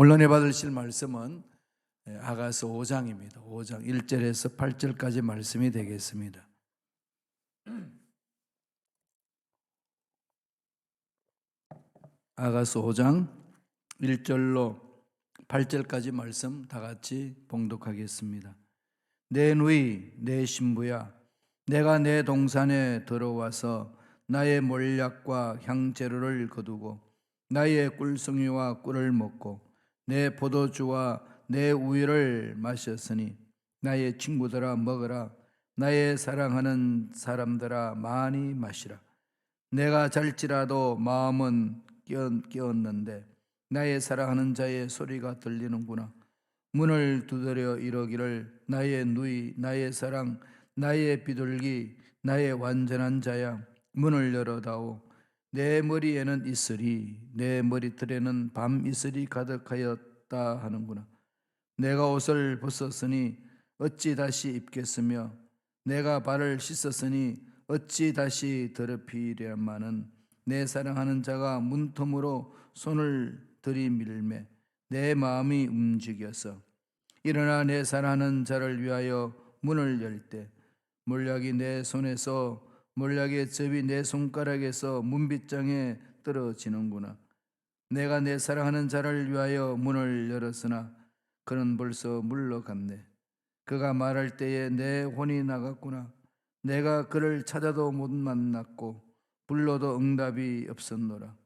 오늘 받으실 말씀은 아가서 5장입니다. 5장 1절에서 8절까지 말씀이 되겠습니다. 아가서 5장 1절로 8절까지 말씀 다 같이 봉독하겠습니다. 내 누이 내 신부야, 내가 내 동산에 들어와서 나의 몰약과 향재료를 거두고 나의 꿀송이와 꿀을 먹고 내 포도주와 내 우유를 마셨으니 나의 친구들아 먹으라, 나의 사랑하는 사람들아 많이 마시라. 내가 잘지라도 마음은 깨었는데 나의 사랑하는 자의 소리가 들리는구나. 문을 두드려 이러기를 나의 누이 나의 사랑 나의 비둘기 나의 완전한 자야, 문을 열어다오. 내 머리에는 이슬이 내 머리털에는 밤 이슬이 가득하였다 하는구나. 내가 옷을 벗었으니 어찌 다시 입겠으며 내가 발을 씻었으니 어찌 다시 더럽히랴마는 내 사랑하는 자가 문틈으로 손을 들이밀매 내 마음이 움직여서 일어나 내 사랑하는 자를 위하여 문을 열 때 몰약이 내 손에서 몰약의 접이 내 손가락에서 문빗장에 떨어지는구나. 내가 내 사랑하는 자를 위하여 문을 열었으나 그는 벌써 물러갔네. 그가 말할 때에 내 혼이 나갔구나. 내가 그를 찾아도 못 만났고 불러도 응답이 없었노라.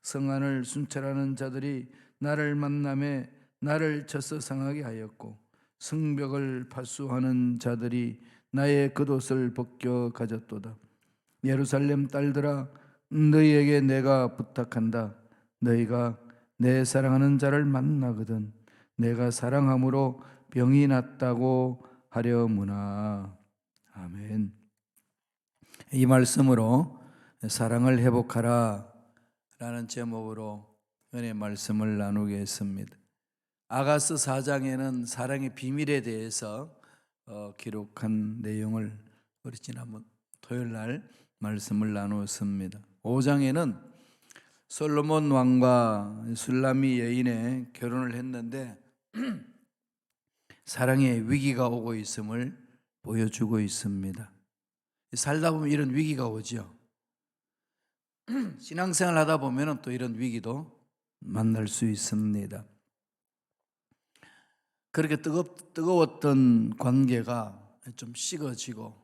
성안을 순찰하는 자들이 나를 만남에 나를 쳐서 상하게 하였고 성벽을 파수하는 자들이 나의 겉옷을 벗겨 가졌도다. 예루살렘 딸들아, 너희에게 내가 부탁한다. 너희가 내 사랑하는 자를 만나거든 내가 사랑함으로 병이 낫다고 하려무나. 아멘. 이 말씀으로 사랑을 회복하라 라는 제목으로 은혜 말씀을 나누겠습니다. 아가서 4장에는 사랑의 비밀에 대해서 기록한 내용을 우리 지난번 토요일날 말씀을 나누었습니다. 5장에는 솔로몬 왕과 술라미 여인의 결혼을 했는데 사랑의 위기가 오고 있음을 보여주고 있습니다. 살다 보면 이런 위기가 오죠. 신앙생활 하다 보면 또 이런 위기도 만날 수 있습니다. 그렇게 뜨거웠던 관계가 좀 식어지고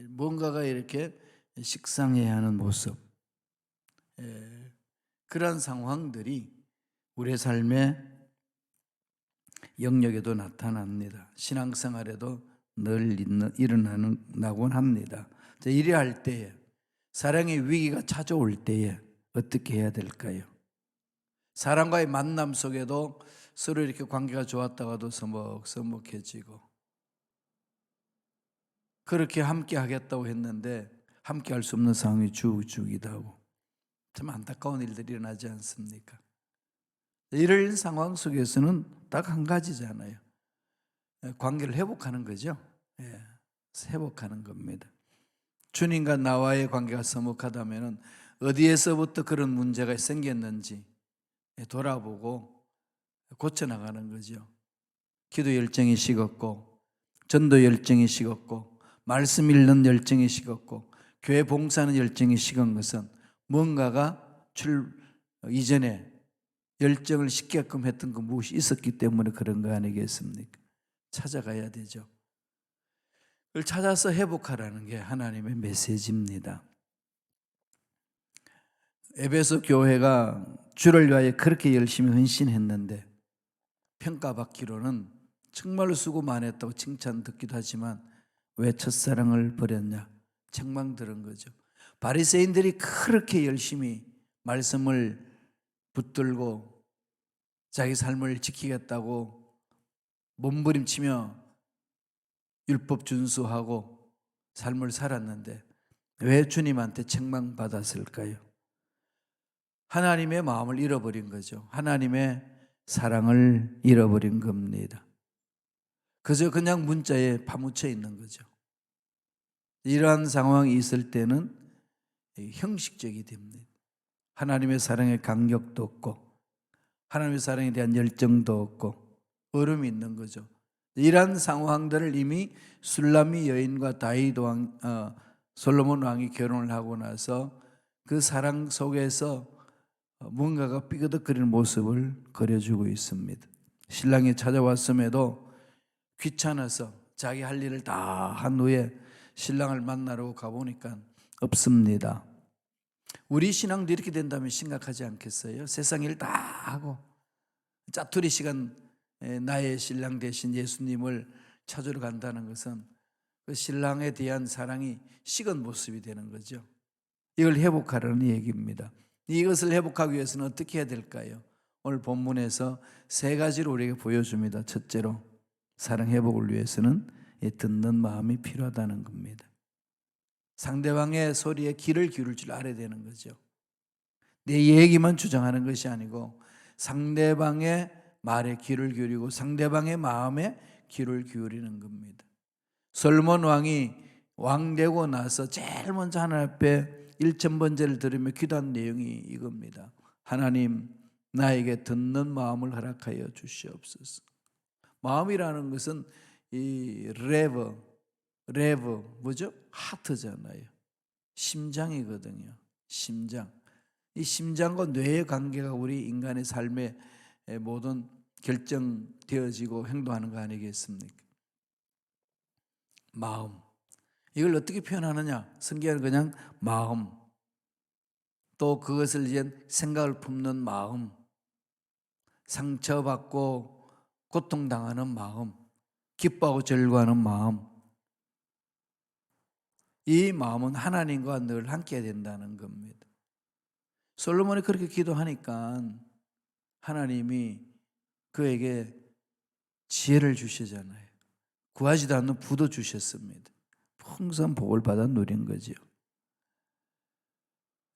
뭔가가 이렇게 식상해야 하는 모습, 그런 상황들이 우리의 삶의 영역에도 나타납니다. 신앙생활에도 늘 일어나곤 합니다. 이래 할 때에, 사랑의 위기가 찾아올 때에 어떻게 해야 될까요? 사람과의 만남 속에도 서로 이렇게 관계가 좋았다가도 서먹서먹해지고, 그렇게 함께 하겠다고 했는데 함께 할 수 없는 상황이 쭉쭉이기도 하고, 참 안타까운 일들이 일어나지 않습니까? 이런 상황 속에서는 딱 한 가지잖아요. 관계를 회복하는 거죠. 회복하는 겁니다. 주님과 나와의 관계가 서먹하다면 어디에서부터 그런 문제가 생겼는지 돌아보고 고쳐나가는 거죠. 기도 열정이 식었고, 전도 열정이 식었고, 말씀 읽는 열정이 식었고, 교회 봉사하는 열정이 식은 것은 뭔가가 이전에 열정을 식게끔 했던 그 무엇이 있었기 때문에 그런 거 아니겠습니까? 찾아가야 되죠. 그걸 찾아서 회복하라는 게 하나님의 메시지입니다. 에베소 교회가 주를 위하여 그렇게 열심히 헌신했는데 평가받기로는 정말로 수고 많이 했다고 칭찬 듣기도 하지만 왜 첫사랑을 버렸냐 책망 들은 거죠. 바리새인들이 그렇게 열심히 말씀을 붙들고 자기 삶을 지키겠다고 몸부림치며 율법 준수하고 삶을 살았는데 왜 주님한테 책망받았을까요? 하나님의 마음을 잃어버린 거죠. 하나님의 사랑을 잃어버린 겁니다. 그저 그냥 문자에 파묻혀 있는 거죠. 이러한 상황이 있을 때는 형식적이 됩니다. 하나님의 사랑의 간격도 없고 하나님의 사랑에 대한 열정도 없고 얼음이 있는 거죠. 이러한 상황들을 이미 술람미 여인과 다윗 왕, 솔로몬 왕이 결혼을 하고 나서 그 사랑 속에서 뭔가가 삐그덕거리는 모습을 그려주고 있습니다. 신랑이 찾아왔음에도 귀찮아서 자기 할 일을 다 한 후에 신랑을 만나러 가보니까 없습니다. 우리 신앙도 이렇게 된다면 심각하지 않겠어요? 세상 일 다 하고 짜투리 시간 나의 신랑 대신 예수님을 찾으러 간다는 것은 그 신랑에 대한 사랑이 식은 모습이 되는 거죠. 이걸 회복하라는 얘기입니다. 이것을 회복하기 위해서는 어떻게 해야 될까요? 오늘 본문에서 세 가지로 우리에게 보여줍니다. 첫째로 사랑 회복을 위해서는 듣는 마음이 필요하다는 겁니다. 상대방의 소리에 귀를 기울일 줄 알아야 되는 거죠. 내 얘기만 주장하는 것이 아니고 상대방의 말에 귀를 기울이고 상대방의 마음에 귀를 기울이는 겁니다. 솔로몬 왕이 왕 되고 나서 제일 먼저 하나님 앞에 일천번제를 드리며 기도한 내용이 이겁니다. 하나님, 나에게 듣는 마음을 허락하여 주시옵소서. 마음이라는 것은 이 레버 뭐죠? 하트잖아요. 심장이거든요. 심장. 이 심장과 뇌의 관계가 우리 인간의 삶의 모든 결정되어지고 행동하는 거 아니겠습니까? 마음. 이걸 어떻게 표현하느냐? 성경은 그냥 마음. 또 그것을 이제 생각을 품는 마음. 상처받고 고통당하는 마음. 기뻐하고 절구하는 마음. 이 마음은 하나님과 늘 함께 된다는 겁니다. 솔로몬이 그렇게 기도하니까 하나님이 그에게 지혜를 주시잖아요. 구하지도 않는 부도 주셨습니다. 풍성한 복을 받아 누린 거죠.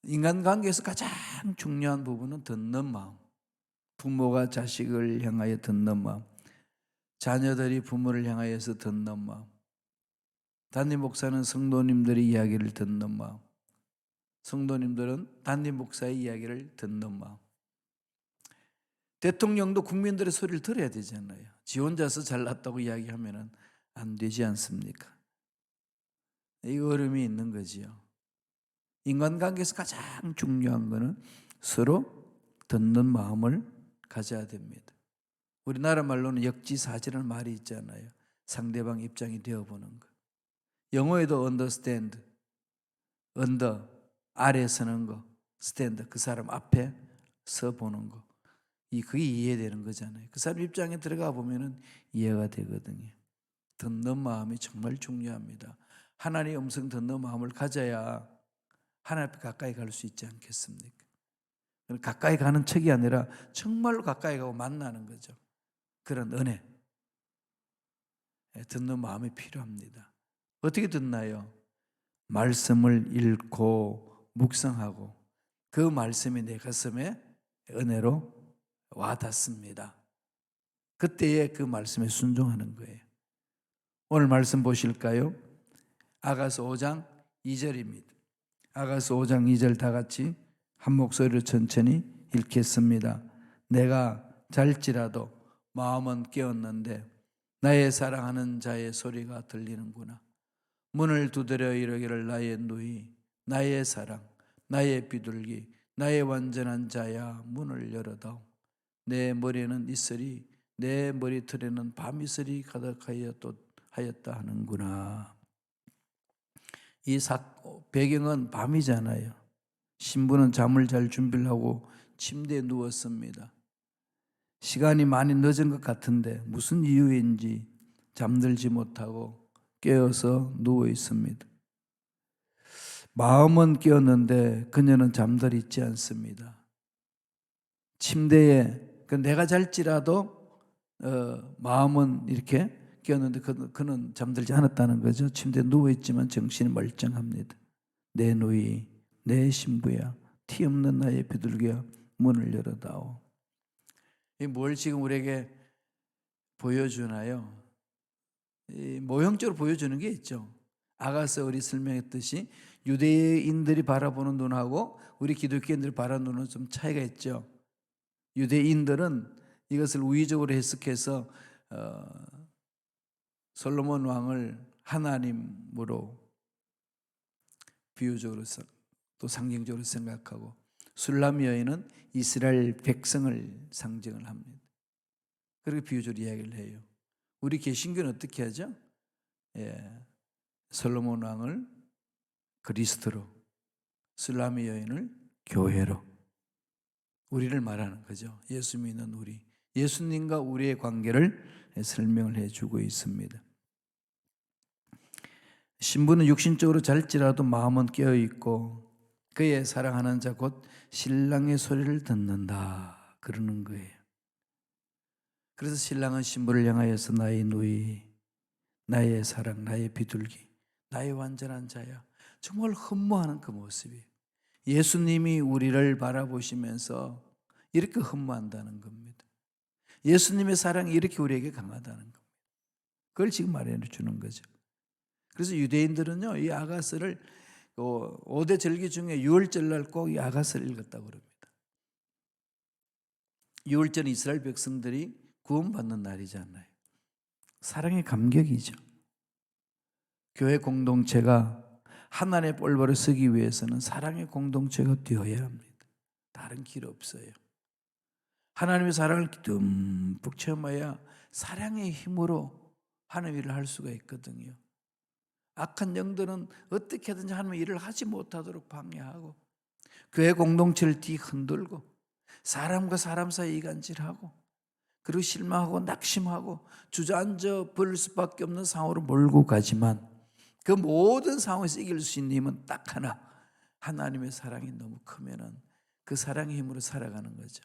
인간관계에서 가장 중요한 부분은 듣는 마음. 부모가 자식을 향하여 듣는 마음. 자녀들이 부모를 향하여서 듣는 마음. 담임 목사는 성도님들의 이야기를 듣는 마음. 성도님들은 담임 목사의 이야기를 듣는 마음. 대통령도 국민들의 소리를 들어야 되잖아요. 지 혼자서 잘났다고 이야기하면 안 되지 않습니까? 이 어려움이 있는 거지요. 인간관계에서 가장 중요한 것은 서로 듣는 마음을 가져야 됩니다. 우리나라 말로는 역지사지라는 말이 있잖아요. 상대방 입장이 되어보는 것. 영어에도 understand, under, 아래 서는 거, stand, 그 사람 앞에 서 보는 거. 그게 이해되는 거잖아요. 그 사람 입장에 들어가 보면 이해가 되거든요. 듣는 마음이 정말 중요합니다. 하나님의 음성 듣는 마음을 가져야 하나님 앞에 가까이 갈 수 있지 않겠습니까? 가까이 가는 척이 아니라 정말로 가까이 가고 만나는 거죠. 그런 은혜. 듣는 마음이 필요합니다. 어떻게 듣나요? 말씀을 읽고 묵상하고 그 말씀이 내 가슴에 은혜로 와닿습니다. 그때에 그 말씀에 순종하는 거예요. 오늘 말씀 보실까요? 아가서 5장 2절입니다. 아가서 5장 2절 다 같이 한 목소리로 천천히 읽겠습니다. 내가 잘지라도 마음은 깨었는데 나의 사랑하는 자의 소리가 들리는구나. 문을 두드려 이르기를 나의 누이, 나의 사랑, 나의 비둘기, 나의 완전한 자야 문을 열어다오. 내 머리에는 이슬이, 내 머리털에는 밤이슬이 가득하였다 하는구나. 이 배경은 밤이잖아요. 신부는 잠을 잘 준비를 하고 침대에 누웠습니다. 시간이 많이 늦은 것 같은데 무슨 이유인지 잠들지 못하고 깨어서 누워 있습니다. 마음은 깨었는데 그녀는 잠들어 있지 않습니다. 침대에 내가 잘지라도 마음은 이렇게 깨었는데 그는 잠들지 않았다는 거죠. 침대에 누워있지만 정신이 멀쩡합니다. 내 누이, 내 신부야, 티 없는 나의 비둘기야, 문을 열어다오. 뭘 지금 우리에게 보여주나요? 모형적으로 보여주는 게 있죠. 아가서 우리 설명했듯이 유대인들이 바라보는 눈하고 우리 기독교인들이 바라보는 눈은 좀 차이가 있죠. 유대인들은 이것을 우의적으로 해석해서 솔로몬 왕을 하나님으로 비유적으로 또 상징적으로 생각하고, 술람 여인은 이스라엘 백성을 상징을 합니다. 그렇게 비유적으로 이야기를 해요. 우리 개신교는 어떻게 하죠? 솔로몬 왕을 그리스도로, 술람 여인을 교회로, 우리를 말하는 거죠. 예수 믿는 우리, 예수님과 우리의 관계를 설명을 해주고 있습니다. 신부는 육신적으로 잘지라도 마음은 깨어있고 그의 사랑하는 자 곧 신랑의 소리를 듣는다 그러는 거예요. 그래서 신랑은 신부를 향하여서 나의 누이, 나의 사랑, 나의 비둘기, 나의 완전한 자야, 정말 흠모하는 그 모습이에요. 예수님이 우리를 바라보시면서 이렇게 흠모한다는 겁니다. 예수님의 사랑이 이렇게 우리에게 강하다는 겁니다. 그걸 지금 말해 주는 거죠. 그래서 유대인들은요, 이 아가서를 5대 절기 중에 6월절날 꼭 이 아가서를 읽었다고 그럽니다. 6월절은 이스라엘 백성들이 구원받는 날이잖아요. 사랑의 감격이죠. 교회 공동체가 하나님의 뿔보를 서기 위해서는 사랑의 공동체가 되어야 합니다. 다른 길 없어요. 하나님의 사랑을 듬뿍 체험해야 사랑의 힘으로 하나님의 일을 할 수가 있거든요. 악한 영들은 어떻게든지 하나님의 일을 하지 못하도록 방해하고, 교회 공동체를 뒤흔들고, 사람과 사람 사이 이간질하고, 그리고 실망하고 낙심하고 주저앉아 버릴 수밖에 없는 상황으로 몰고 가지만, 그 모든 상황에서 이길 수 있는 힘은 딱 하나, 하나님의 사랑이 너무 크면은 그 사랑의 힘으로 살아가는 거죠.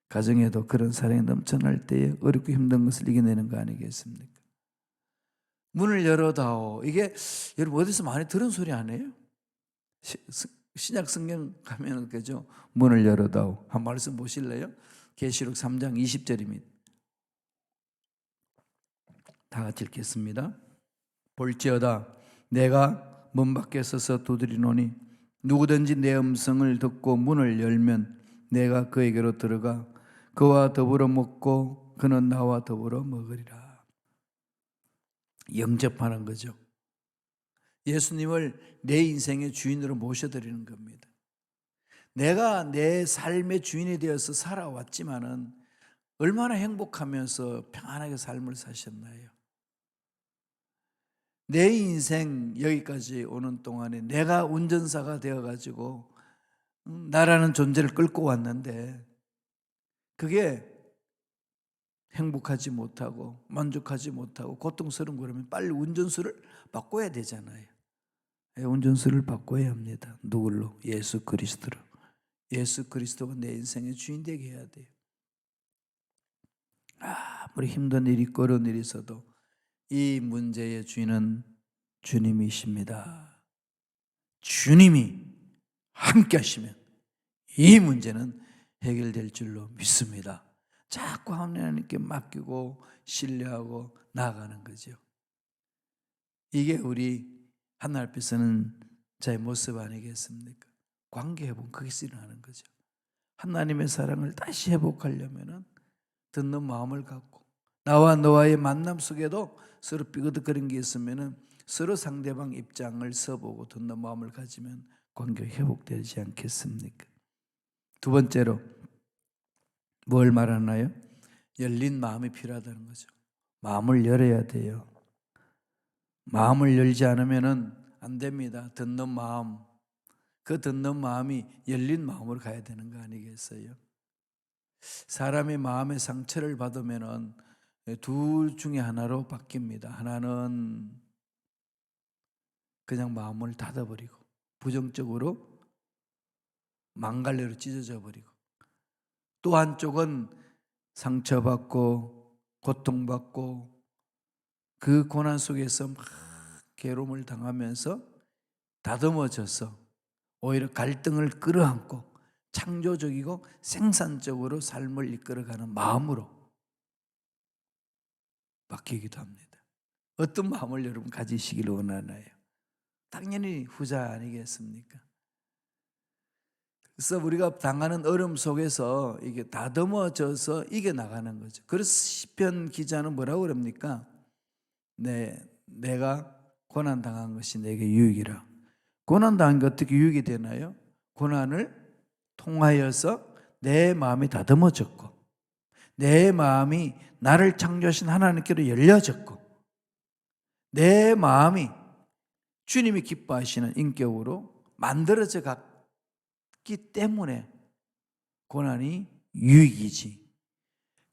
가정에도 그런 사랑이 넘쳐날 때에 어렵고 힘든 것을 이겨내는 거 아니겠습니까? 문을 열어다오. 이게 여러분 어디서 많이 들은 소리 아니에요? 신약 성경 가면 그죠? 문을 열어다오. 한 말씀 보실래요? 계시록 3장 20절입니다. 다 같이 읽겠습니다. 볼지어다 내가 문 밖에 서서 두드리노니 누구든지 내 음성을 듣고 문을 열면 내가 그에게로 들어가 그와 더불어 먹고 그는 나와 더불어 먹으리라. 영접하는 거죠. 예수님을 내 인생의 주인으로 모셔드리는 겁니다. 내가 내 삶의 주인이 되어서 살아왔지만은 얼마나 행복하면서 평안하게 삶을 사셨나요? 내 인생 여기까지 오는 동안에 내가 운전사가 되어가지고 나라는 존재를 끌고 왔는데 그게 행복하지 못하고 만족하지 못하고 고통스러운 거라면 빨리 운전수를 바꿔야 되잖아요. 운전수를 바꿔야 합니다. 누굴로? 예수 그리스도로. 예수 그리스도가 내 인생의 주인 되게 해야 돼요. 아무리 힘든 일이 어려운 일이 있어도 이 문제의 주인은 주님이십니다. 주님이 함께 하시면 이 문제는 해결될 줄로 믿습니다. 자꾸 하나님께 맡기고 신뢰하고 나아가는 거죠. 이게 우리 하나님 앞에서는 자의 모습 아니겠습니까? 관계 회복, 거기서 일어나는 거죠. 하나님의 사랑을 다시 회복하려면 듣는 마음을 갖고 나와 너와의 만남 속에도 서로 삐그덕거리는 게 있으면 서로 상대방 입장을 써보고 듣는 마음을 가지면 관계가 회복되지 않겠습니까? 두 번째로 뭘 말하나요? 열린 마음이 필요하다는 거죠. 마음을 열어야 돼요. 마음을 열지 않으면 안 됩니다. 듣는 마음, 그 듣는 마음이 열린 마음으로 가야 되는 거 아니겠어요? 사람의 마음의 상처를 받으면 둘 중에 하나로 바뀝니다. 하나는 그냥 마음을 닫아버리고 부정적으로 망갈래로 찢어져 버리고, 또 한쪽은 상처받고 고통받고 그 고난 속에서 막 괴로움을 당하면서 다듬어져서 오히려 갈등을 끌어안고 창조적이고 생산적으로 삶을 이끌어가는 마음으로 바뀌기도 합니다. 어떤 마음을 여러분 가지시길 원하나요? 당연히 후자 아니겠습니까? 그래서 우리가 당하는 어려움 속에서 이게 다듬어져서 이겨나가는 거죠. 그래서 시편 기자는 뭐라고 그럽니까? 내가 고난당한 것이 내게 유익이라. 고난당한 게 어떻게 유익이 되나요? 고난을 통하여서 내 마음이 다듬어졌고 내 마음이 나를 창조하신 하나님께로 열려졌고 내 마음이 주님이 기뻐하시는 인격으로 만들어져 갔기 때문에 고난이 유익이지.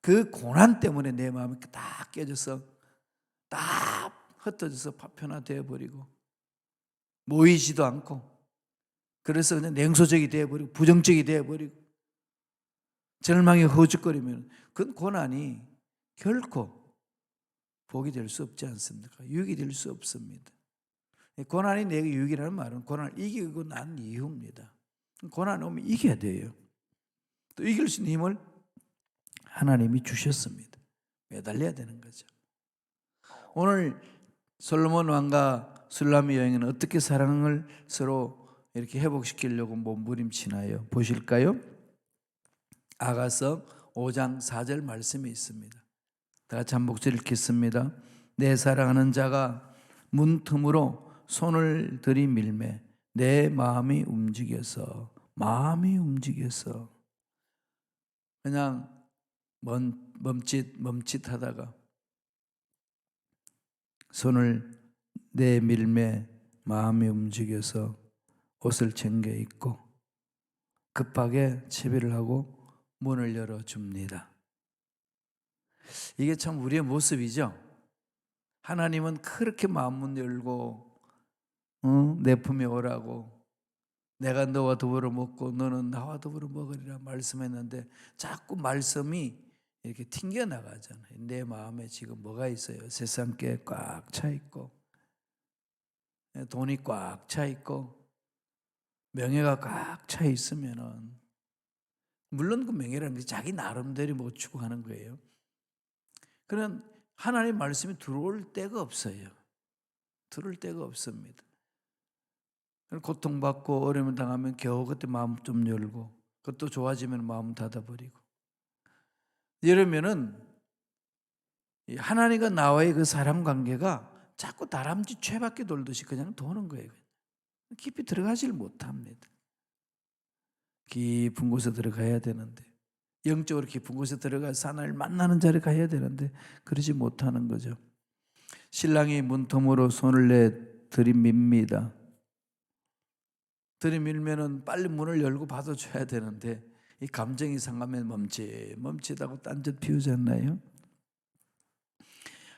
그 고난 때문에 내 마음이 다 깨져서 다 흩어져서 파편화되어 버리고 모이지도 않고 그래서 그냥 냉소적이 되어버리고 부정적이 되어버리고 절망이 허죽거리면 그건 고난이 결코 복이 될 수 없지 않습니까? 유익이 될 수 없습니다. 고난이 내게 유익이라는 말은 고난을 이기고 난 이유입니다. 고난 오면 이겨야 돼요. 또 이길 수 있는 힘을 하나님이 주셨습니다. 매달려야 되는 거죠. 오늘 솔로몬 왕과 술람의 여행은 어떻게 사랑을 서로 이렇게 회복시키려고 몸부림치나요? 보실까요? 아가서 5장 4절 말씀이 있습니다. 다 같이 한 목소리 읽겠습니다. 내 사랑하는 자가 문틈으로 손을 들이밀매 내 마음이 움직여서 그냥 멈칫하다가 손을 내밀매 마음이 움직여서 옷을 챙겨 입고 급하게 채비를 하고 문을 열어줍니다. 이게 참 우리의 모습이죠. 하나님은 그렇게 마음문 열고 내 품에 오라고 내가 너와 더불어 먹고 너는 나와 더불어 먹으리라 말씀했는데 자꾸 말씀이 이렇게 튕겨나가잖아요. 내 마음에 지금 뭐가 있어요? 세상께 꽉 차 있고 돈이 꽉 차 있고 명예가 꽉 차 있으면은 물론 그 명예라는 게 자기 나름대로 뭐 추구하는 거예요. 그런 하나님 말씀이 들어올 데가 없어요. 들어올 데가 없습니다. 고통받고 어려움을 당하면 겨우 그때 마음 좀 열고 그것도 좋아지면 마음 닫아버리고 이러면은 하나님과 나와의 그 사람 관계가 자꾸 다람쥐 쇠바퀴 돌듯이 그냥 도는 거예요. 깊이 들어가질 못합니다. 깊은 곳에 들어가야 되는데 영적으로 깊은 곳에 들어가서 하나님을 만나는 자리에 가야 되는데 그러지 못하는 거죠. 신랑이 문틈으로 손을 내 들이밉니다. 들이밀면은 빨리 문을 열고 받아줘야 되는데 이 감정이 상하면 멈칫하고 딴짓 피우지 않나요?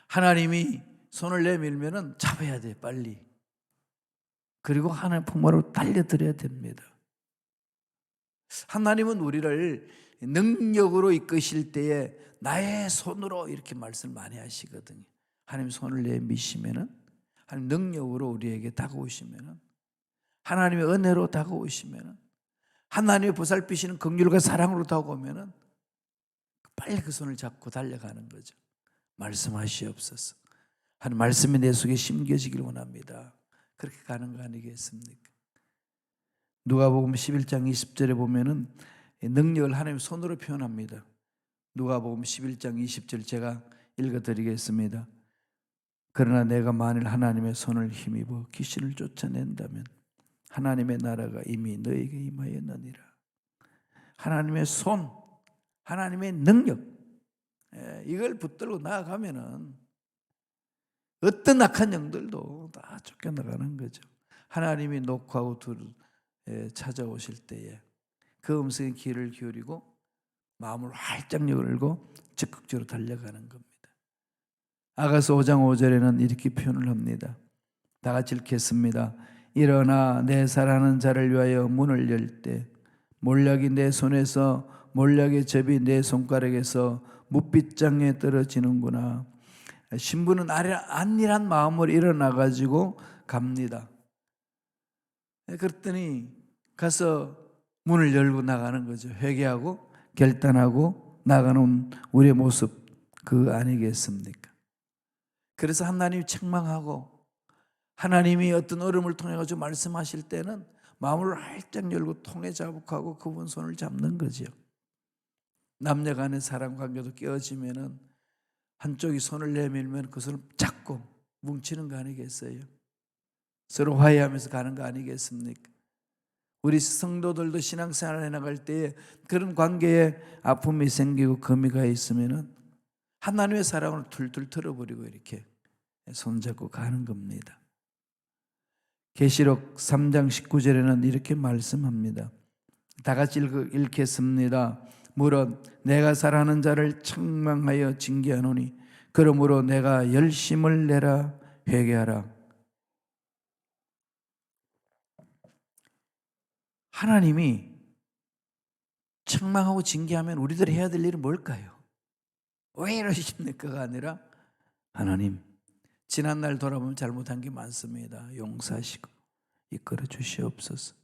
하나님이 손을 내밀면은 잡아야 돼 빨리. 그리고 하나님 품으로 달려들어야 됩니다. 하나님은 우리를 능력으로 이끄실 때에 나의 손으로 이렇게 말씀을 많이 하시거든요. 하나님 손을 내미시면은 하나님 능력으로 우리에게 다가오시면은 하나님의 은혜로 다가오시면은 하나님의 보살피시는 긍휼과 사랑으로 다가오면은 빨리 그 손을 잡고 달려가는 거죠. 말씀하시옵소서. 하나님 말씀이 내 속에 심겨지길 원합니다. 그렇게 가는 거 아니겠습니까? 누가복음 11장 20절에 보면은 능력을 하나님 손으로 표현합니다. 누가복음 11장 20절 제가 읽어드리겠습니다. 그러나 내가 만일 하나님의 손을 힘입어 귀신을 쫓아낸다면 하나님의 나라가 이미 너에게 임하였느니라. 하나님의 손, 하나님의 능력 이걸 붙들고 나아가면은 어떤 악한 영들도 다 쫓겨나가는 거죠. 하나님이 녹화하고 찾아오실 때에 그 음성에 귀를 기울이고 마음을 활짝 열고 적극적으로 달려가는 겁니다. 아가서 5장 5절에는 이렇게 표현을 합니다. 다 같이 읽겠습니다. 일어나 내 사랑하는 자를 위하여 문을 열 때 몰약이 내 손에서 몰약의 접이 내 손가락에서 뭇빗장에 떨어지는구나. 신부는 안일한 마음으로 일어나가지고 갑니다. 그랬더니 가서 문을 열고 나가는 거죠. 회개하고 결단하고 나가는 우리의 모습 그거 아니겠습니까? 그래서 하나님이 책망하고 하나님이 어떤 어려움을 통해 가지고 말씀하실 때는 마음을 활짝 열고 통해 자복하고 그분 손을 잡는 거죠. 남녀 간의 사랑 관계도 깨어지면은 한쪽이 손을 내밀면 그 손을 잡고 뭉치는 거 아니겠어요? 서로 화해하면서 가는 거 아니겠습니까? 우리 성도들도 신앙생활을 해나갈 때에 그런 관계에 아픔이 생기고 거미가 있으면은 하나님의 사랑을 툴툴 털어버리고 이렇게 손잡고 가는 겁니다. 계시록 3장 19절에는 이렇게 말씀합니다. 다 같이 읽겠습니다. 물론 내가 사랑하는 자를 책망하여 징계하노니 그러므로 내가 열심을 내라 회개하라. 하나님이 책망하고 징계하면 우리들이 해야 될 일은 뭘까요? 왜 이러십니까가 아니라 하나님 지난날 돌아보면 잘못한 게 많습니다. 용서하시고 이끌어 주시옵소서.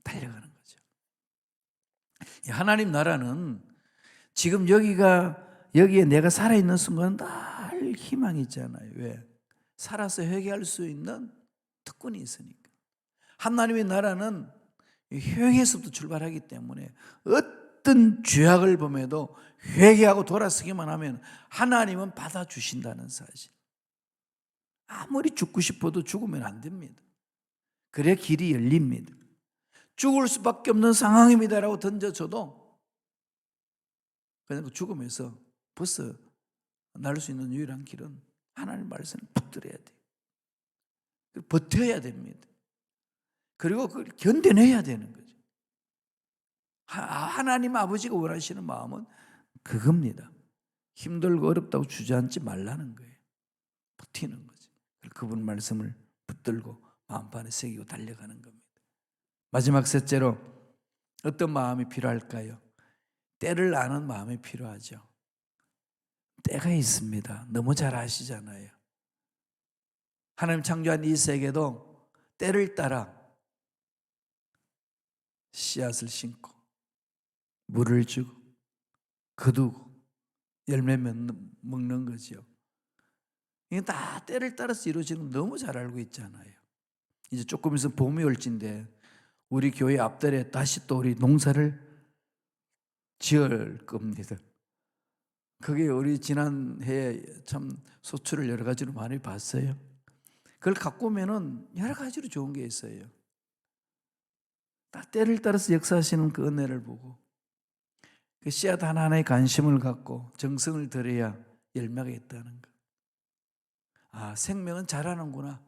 달려가는 거죠. 하나님 나라는 지금 여기에 내가 살아있는 순간 늘 희망이 있잖아요. 왜? 살아서 회개할 수 있는 특권이 있으니까. 하나님의 나라는 회개에서부터 출발하기 때문에 어떤 죄악을 범해도 회개하고 돌아서기만 하면 하나님은 받아주신다는 사실. 아무리 죽고 싶어도 죽으면 안 됩니다. 그래 길이 열립니다. 죽을 수밖에 없는 상황입니다라고 던져줘도 그냥 그 죽음에서 벌써 날 수 있는 유일한 길은 하나님 말씀을 붙들어야 돼요. 버텨야 됩니다. 그리고 그걸 견뎌내야 되는 거죠. 하나님 아버지가 원하시는 마음은 그겁니다. 힘들고 어렵다고 주저앉지 말라는 거예요. 버티는 거죠. 그분 말씀을 붙들고 마음판에 새기고 달려가는 겁니다. 마지막 셋째로 어떤 마음이 필요할까요? 때를 아는 마음이 필요하죠. 때가 있습니다. 너무 잘 아시잖아요. 하나님 창조한 이 세계도 때를 따라 씨앗을 심고 물을 주고 거두고 열매 먹는 거죠. 이게 다 때를 따라서 이루어지는 거 너무 잘 알고 있잖아요. 이제 조금 있으면 봄이 올진데 우리 교회 앞달에 다시 또 우리 농사를 지을 겁니다. 그게 우리 지난해에 참 소출을 여러 가지로 많이 봤어요. 그걸 갖고 오면은 여러 가지로 좋은 게 있어요. 딱 때를 따라서 역사하시는 그 은혜를 보고 그 씨앗 하나하나에 관심을 갖고 정성을 들여야 열매가 있다는 거. 아, 생명은 자라는구나.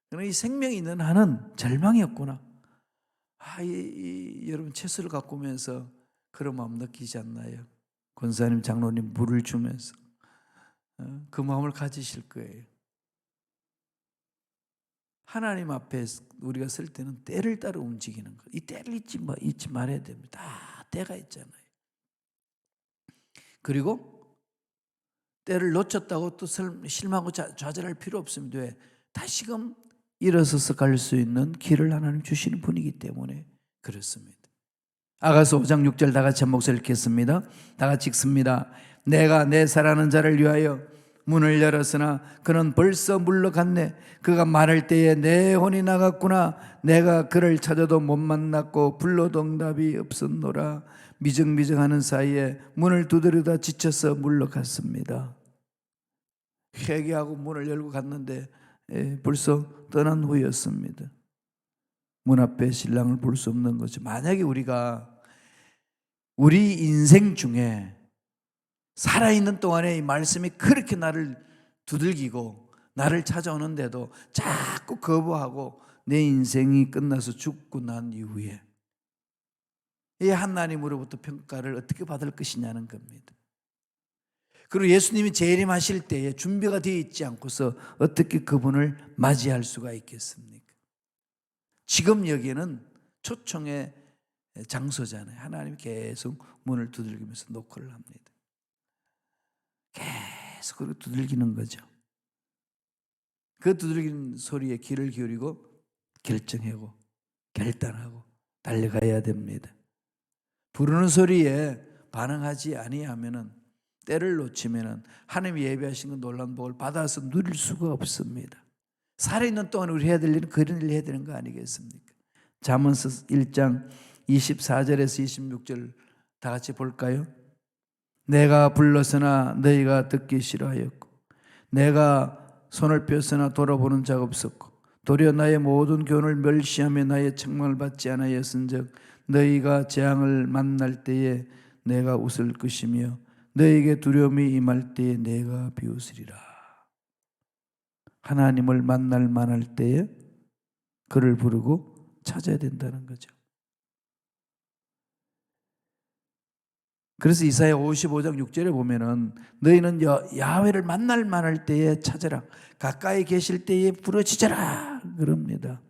그러나 이 생명이 있는 한은 절망이 없구나. 여러분 채소를 갖고 오면서 그런 마음 느끼지 않나요? 권사님, 장로님 물을 주면서 그 마음을 가지실 거예요. 하나님 앞에 우리가 설 때는 때를 따라 움직이는 거. 이 때를 잊지 말아야 됩니다. 다 때가 있잖아요. 그리고 때를 놓쳤다고 또 실망하고 좌절할 필요 없습니다. 왜? 다시금 일어서서 갈 수 있는 길을 하나님 주시는 분이기 때문에 그렇습니다. 아가서 5장 6절 다 같이 한 목소리 읽겠습니다. 다 같이 읽습니다. 내가 내 사랑하는 자를 위하여 문을 열었으나 그는 벌써 물러갔네. 그가 말할 때에 내 혼이 나갔구나. 내가 그를 찾아도 못 만났고 불러도 응답이 없었노라. 미정미정하는 사이에 문을 두드리다 지쳐서 물러갔습니다. 회개하고 문을 열고 갔는데 벌써 떠난 후였습니다. 문 앞에 신랑을 볼 수 없는 거죠. 만약에 우리가 우리 인생 중에 살아있는 동안에 이 말씀이 그렇게 나를 두들기고 나를 찾아오는데도 자꾸 거부하고 내 인생이 끝나서 죽고 난 이후에 이 하나님으로부터 평가를 어떻게 받을 것이냐는 겁니다. 그리고 예수님이 재림하실 때에 준비가 되어 있지 않고서 어떻게 그분을 맞이할 수가 있겠습니까? 지금 여기는 초청의 장소잖아요. 하나님이 계속 문을 두들기면서 노크를 합니다. 계속 그렇게 두들기는 거죠. 그 두들기는 소리에 귀를 기울이고 결정하고 결단하고 달려가야 됩니다. 부르는 소리에 반응하지 아니하면은 때를 놓치면은 하나님이 예비하신 그 놀라운 복을 받아서 누릴 수가 없습니다. 살아있는 동안 우리 해야 될 일은 그런 일을 해야 되는 거 아니겠습니까? 잠언서 1장 24절에서 26절 다 같이 볼까요? 내가 불렀으나 너희가 듣기 싫어하였고 내가 손을 폈으나 돌아보는 자가 없었고 도리어 나의 모든 교훈을 멸시하며 나의 책망을 받지 않았은즉 너희가 재앙을 만날 때에 내가 웃을 것이며 너희에게 두려움이 임할 때에 내가 비웃으리라. 하나님을 만날 만할 때에 그를 부르고 찾아야 된다는 거죠. 그래서 이사야 55장 6절에 보면은 너희는 야훼를 만날 만할 때에 찾아라. 가까이 계실 때에 부르짖어라 그럽니다.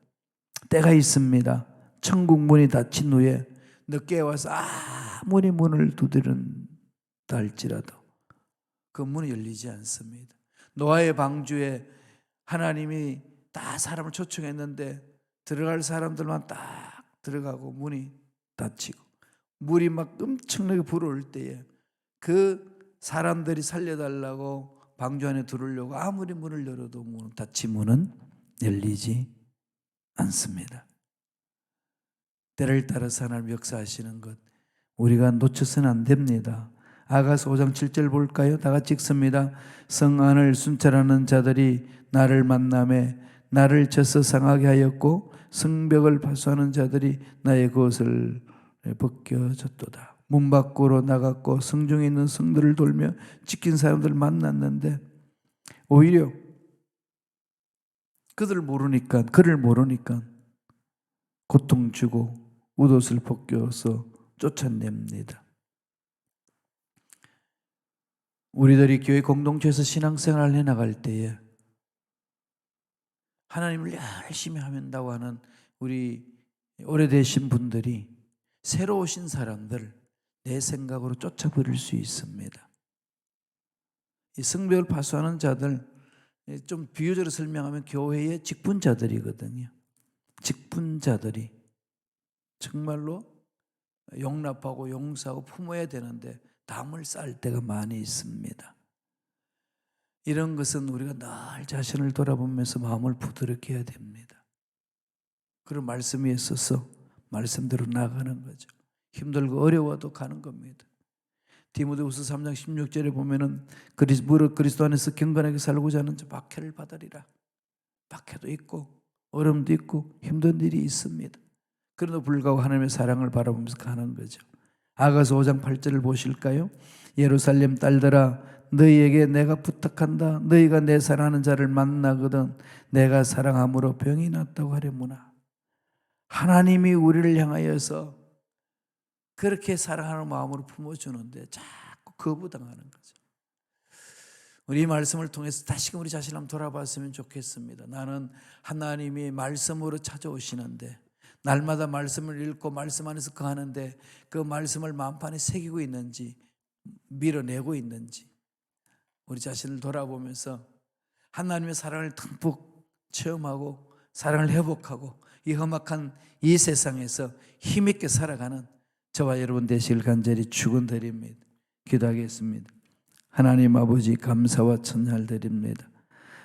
때가 있습니다. 천국 문이 닫힌 후에 늦게 와서 아무리 문을 두드린다 할지라도 그 문이 열리지 않습니다. 노아의 방주에 하나님이 다 사람을 초청했는데 들어갈 사람들만 딱 들어가고 문이 닫히고 물이 막 엄청나게 불어올 때에 그 사람들이 살려달라고 방주 안에 들어오려고 아무리 문을 열어도 닫힌 문은 열리지 않습니다. 때를 따라서 하나님 역사하시는 것 우리가 놓쳐서는 안 됩니다. 아가서 5장 7절 볼까요? 다 같이 읽습니다. 성 안을 순찰하는 자들이 나를 만나매 나를 쳐서 상하게 하였고 성벽을 파수하는 자들이 나의 그것을 벗겨졌도다. 문 밖으로 나갔고 성중에 있는 성들을 돌며 지킨 사람들을 만났는데 오히려 그를 모르니까 고통 주고 웃옷을 벗겨서 쫓아냅니다. 우리들이 교회 공동체에서 신앙생활을 해나갈 때에 하나님을 열심히 하면다고 하는 우리 오래되신 분들이 새로 오신 사람들 내 생각으로 쫓아버릴 수 있습니다. 이 성벽을 파수하는 자들 좀 비유적으로 설명하면 교회의 직분자들이거든요. 직분자들이 정말로 용납하고 용서하고 품어야 되는데 담을 쌓을 때가 많이 있습니다. 이런 것은 우리가 늘 자신을 돌아보면서 마음을 부드럽게 해야 됩니다. 그런 말씀이 있어서 말씀대로 나가는 거죠. 힘들고 어려워도 가는 겁니다. 디모데후서 3장 16절에 보면은 그리스도 안에서 경건하게 살고자 하는 자 박해를 받으리라. 박해도 있고 어려움도 있고 힘든 일이 있습니다. 그래도 불구하고 하나님의 사랑을 바라보면서 가는 거죠. 아가서 5장 8절을 보실까요? 예루살렘 딸들아 너희에게 내가 부탁한다. 너희가 내 사랑하는 자를 만나거든 내가 사랑함으로 병이 났다고 하려무나. 하나님이 우리를 향하여서 그렇게 사랑하는 마음으로 품어주는데 자꾸 거부당하는 거죠. 우리 말씀을 통해서 다시금 우리 자신을 한번 돌아봤으면 좋겠습니다. 나는 하나님이 말씀으로 찾아오시는데 날마다 말씀을 읽고 말씀 안에서 거하는데 그 말씀을 마음판에 새기고 있는지 밀어내고 있는지 우리 자신을 돌아보면서 하나님의 사랑을 듬뿍 체험하고 사랑을 회복하고 이 험악한 이 세상에서 힘있게 살아가는 저와 여러분 되시길 간절히 축원드립니다. 기도하겠습니다. 하나님 아버지 감사와 찬양을 드립니다.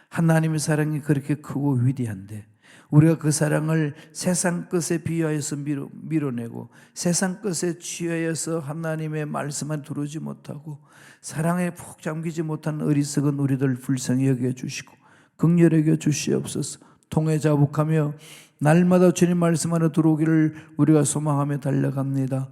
하나님의 사랑이 그렇게 크고 위대한데 우리가 그 사랑을 세상 것에 비하여서 밀어내고 세상 것에 취하여서 하나님의 말씀만 들어오지 못하고 사랑에 푹 잠기지 못한 어리석은 우리들 불쌍히 여겨주시고 긍휼히 여겨주시옵소서. 통해 자복하며 날마다 주님 말씀 안에 들어오기를 우리가 소망하며 달려갑니다.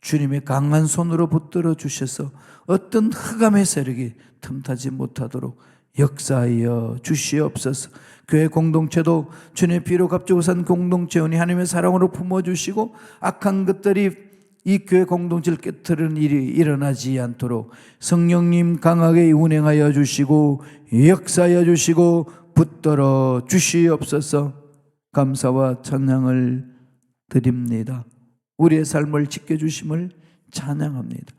주님의 강한 손으로 붙들어 주셔서 어떤 흑암의 세력이 틈타지 못하도록 역사하여 주시옵소서. 교회 공동체도 주님의 피로 값주고 산 공동체원이 하나님의 사랑으로 품어주시고 악한 것들이 이 교회 공동체를 깨트리는 일이 일어나지 않도록 성령님 강하게 운행하여 주시고 역사하여 주시고 붙들어 주시옵소서. 감사와 찬양을 드립니다. 우리의 삶을 지켜주심을 찬양합니다.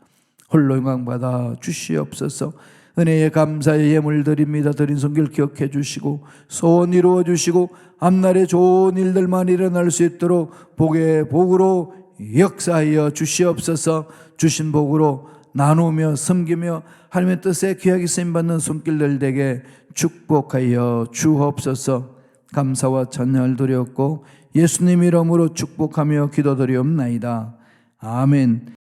홀로 영광받아 주시옵소서. 은혜의 감사의 예물 드립니다. 드린 손길 기억해 주시고 소원 이루어 주시고 앞날에 좋은 일들만 일어날 수 있도록 복의 복으로 역사하여 주시옵소서. 주신 복으로 나누며 섬기며 하나님의 뜻에 귀하게 쓰임받는 손길들 되게 축복하여 주옵소서. 감사와 찬양을 드렸고 예수님 이름으로 축복하며 기도드리옵나이다. 아멘.